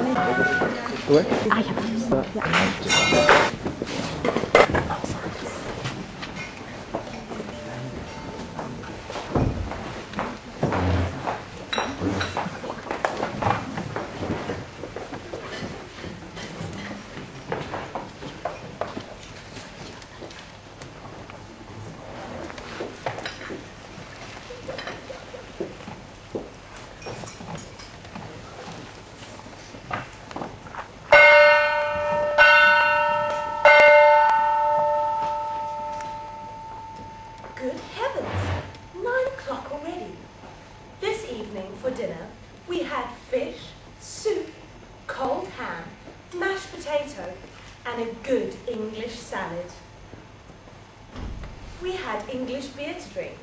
Dove? Ah, ja. Good heavens! 9 o'clock already. This evening for dinner we had fish, soup, cold ham, mashed potato, and a good English salad. We had English beer to drink,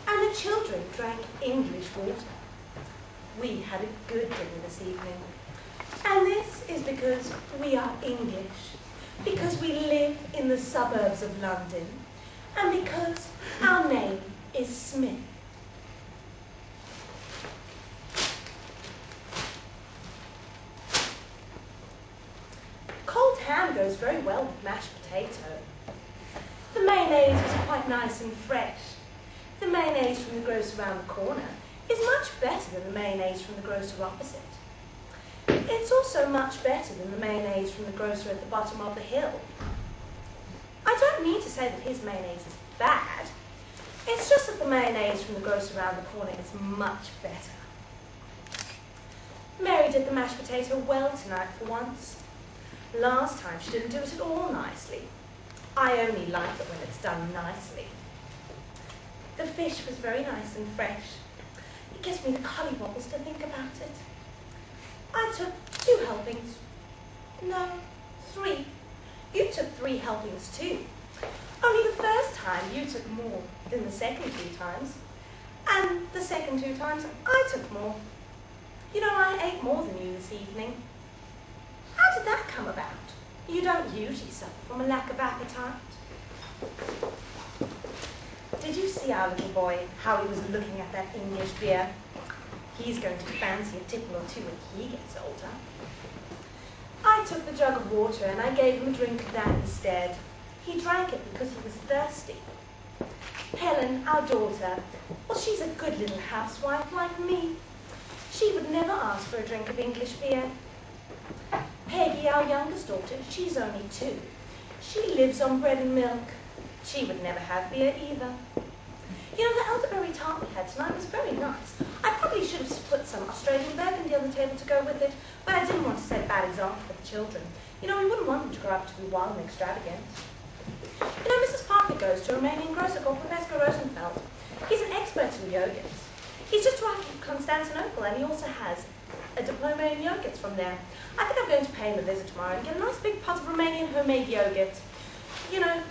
and the children drank English water. We had a good dinner this evening. And this is because we are English, because we live in the suburbs of London, and because our name is Smith. Cold ham goes very well with mashed potato. The mayonnaise is quite nice and fresh. The mayonnaise from the grocer around the corner is much better than the mayonnaise from the grocer opposite. It's also much better than the mayonnaise from the grocer at the bottom of the hill. I don't mean to say that his mayonnaise is bad. It's just that the mayonnaise from the grocer around the corner is much better. Mary did the mashed potato well tonight for once. Last time she didn't do it at all nicely. I only like it when it's done nicely. The fish was very nice and fresh. It gives me the collywobbles to think about it. I took 2 helpings. No, 3. You took 3 helpings too. Only the first time you took more than the second 2 times. And the second 2 times I took more. You know, I ate more than you this evening. How did that come about? You don't usually suffer from a lack of appetite. Did you see our little boy, how he was looking at that English beer? He's going to fancy a tipple or 2 when he gets older. I took the jug of water and I gave him a drink of that instead. He drank it because he was thirsty. Helen, our daughter, well, she's a good little housewife like me. She would never ask for a drink of English beer. Peggy, our youngest daughter, she's only 2. She lives on bread and milk. She would never have beer either. You know, the elderberry tart we had tonight was very nice. I probably should have put some Australian burgundy on the table to go with it, but I didn't want to set a bad example for the children. You know, we wouldn't want them to grow up to be wild and extravagant. You know, Mrs. Parker goes to a Romanian grocer called Professor Rosenfeld. He's an expert in yogurts. He's just arrived from Constantinople, and he also has a diploma in yogurts from there. I think I'm going to pay him a visit tomorrow and get a nice big pot of Romanian homemade yogurt. You know,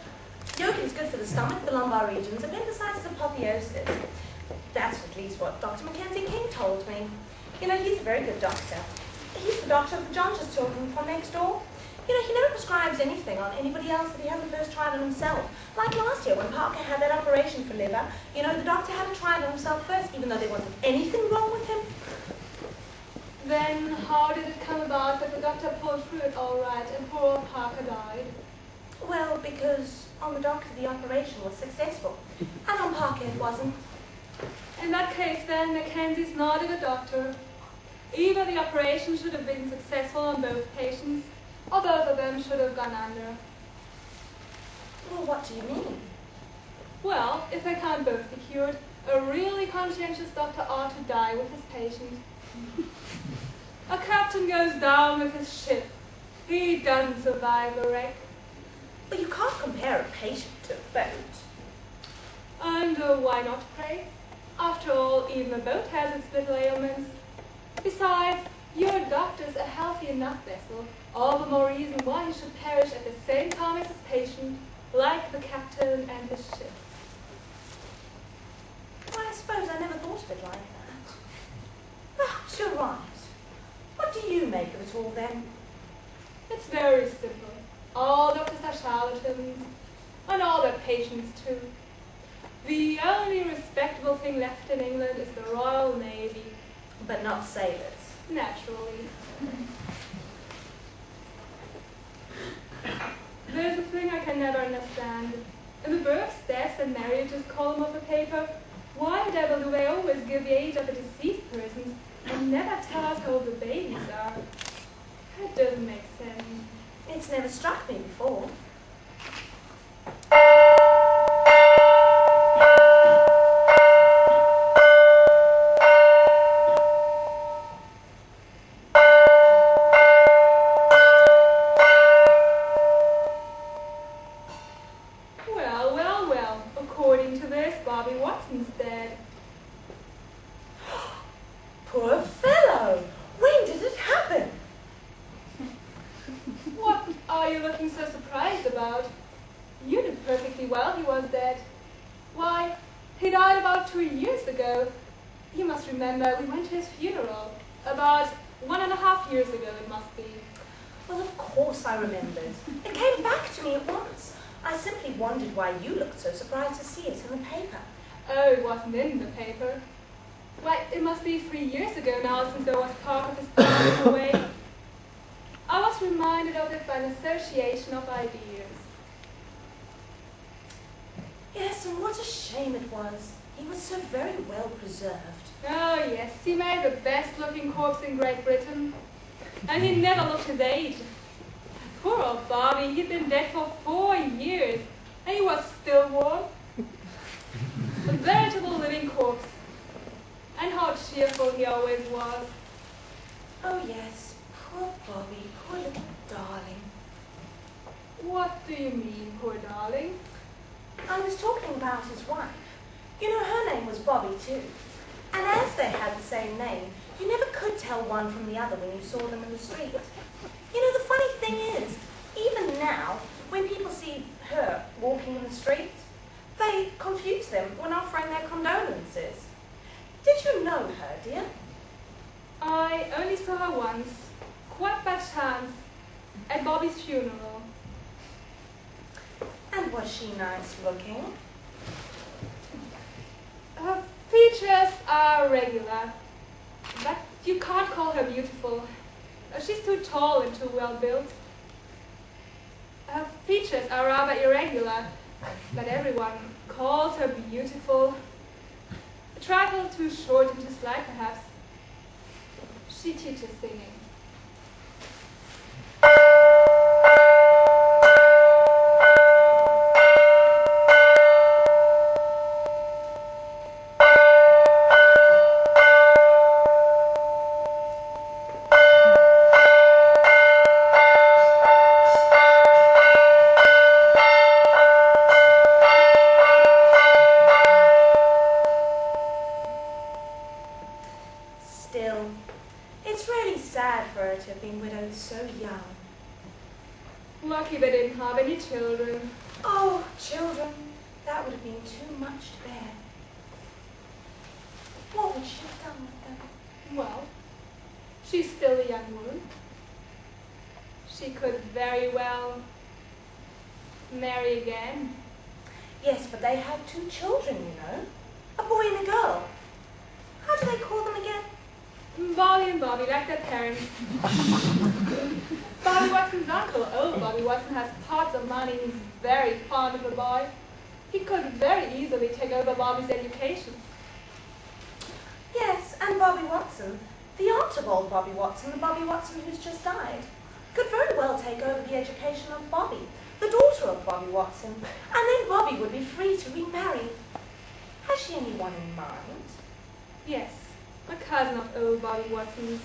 yogurt is good for the stomach, the lumbar regions, appendicitis, apotheosis. That's at least what Dr. Mackenzie King told me. You know, he's a very good doctor. He's the doctor of the Johnson's children from next door. You know, he never prescribes anything on anybody else that he hasn't first tried on himself. Like last year when Parker had that operation for liver, you know, the doctor had to try it on himself first, even though there wasn't anything wrong with him. Then how did it come about that the doctor pulled through it all right and poor old Parker died? Well, because on the doctor the operation was successful, and on Parker it wasn't. In that case then, Mackenzie's not a good doctor. Either the operation should have been successful on both patients, or both of them should have gone under. Well, what do you mean? Well, if they can't both be cured, a really conscientious doctor ought to die with his patient. A captain goes down with his ship. He doesn't survive a wreck. But you can't compare a patient to a boat. And why not, pray? After all, even a boat has its little ailments. Besides, your doctor's a healthy enough vessel. All the more reason why he should perish at the same time as his patient, like the captain and his ship. Well, I suppose I never thought of it like that. Perhaps you're right. What do you make of it all, then? It's very simple. All doctors are charlatans, and all their patients too. The only respectable thing left in England is the Royal Navy. But not sailors. Naturally. there's a thing I can never understand. In the births, deaths, and marriages column of the paper, why the devil do they always give the age of the deceased persons and never tell us how old the babies are? That doesn't make sense. It's never struck me before. Well, according to this, Bobby Watson's dead. Poor fellow! When did it happen? What are you looking so surprised about? You knew perfectly well he was dead. Why, he died about 2 years ago. You must remember, we went to his funeral. About 1.5 years ago, it must be. Well, of course I remembered. It came back to me at once. I simply wondered why you looked so surprised to see it in the paper. Oh, it wasn't in the paper. Why, it must be 3 years ago now since there was talk of his passing away. I was reminded of it by an association of ideas. Yes, and what a shame it was. He was so very well preserved. Oh, yes, he made the best-looking corpse in Great Britain. And he never looked his age. Poor old Bobby, he'd been dead for 4 years, and he was still warm. A veritable living corpse. And how cheerful he always was. Oh, yes, poor Bobby, poor little darling. What do you mean, poor darling? I was talking about his wife. You know, her name was Bobby, too. And as they had the same name, you never could tell one from the other when you saw them in the street. You know, the funny thing is, even now, when people see her walking in the street, they confuse them when offering their condolences. Did you know her, dear? I only saw her once, quite by chance, at Bobby's funeral. And was she nice looking? Her features are regular, but you can't call her beautiful. She's too tall and too well built. Her features are rather irregular, but everyone calls her beautiful. A trifle too short and too slight, perhaps. She teaches singing. Still, it's really sad for her to have been widowed so young. Lucky they didn't have any children. Oh, children, that would have been too much to bear. What would she have done with them? Well, she's still a young woman. She could very well marry again. Yes, but they had 2 children, you know. A boy and a girl. How do they call them again? Bobby and Bobby, like their parents. Bobby Watson's uncle, old Bobby Watson, has pots of money and he's very fond of the boy. He could very easily take over Bobby's education. Yes, and Bobby Watson, the aunt of old Bobby Watson, the Bobby Watson who's just died, could very well take over the education of Bobby, the daughter of Bobby Watson, and then Bobby would be free to remarry. Has she anyone in mind? Yes, a cousin of old Bobby Watson's.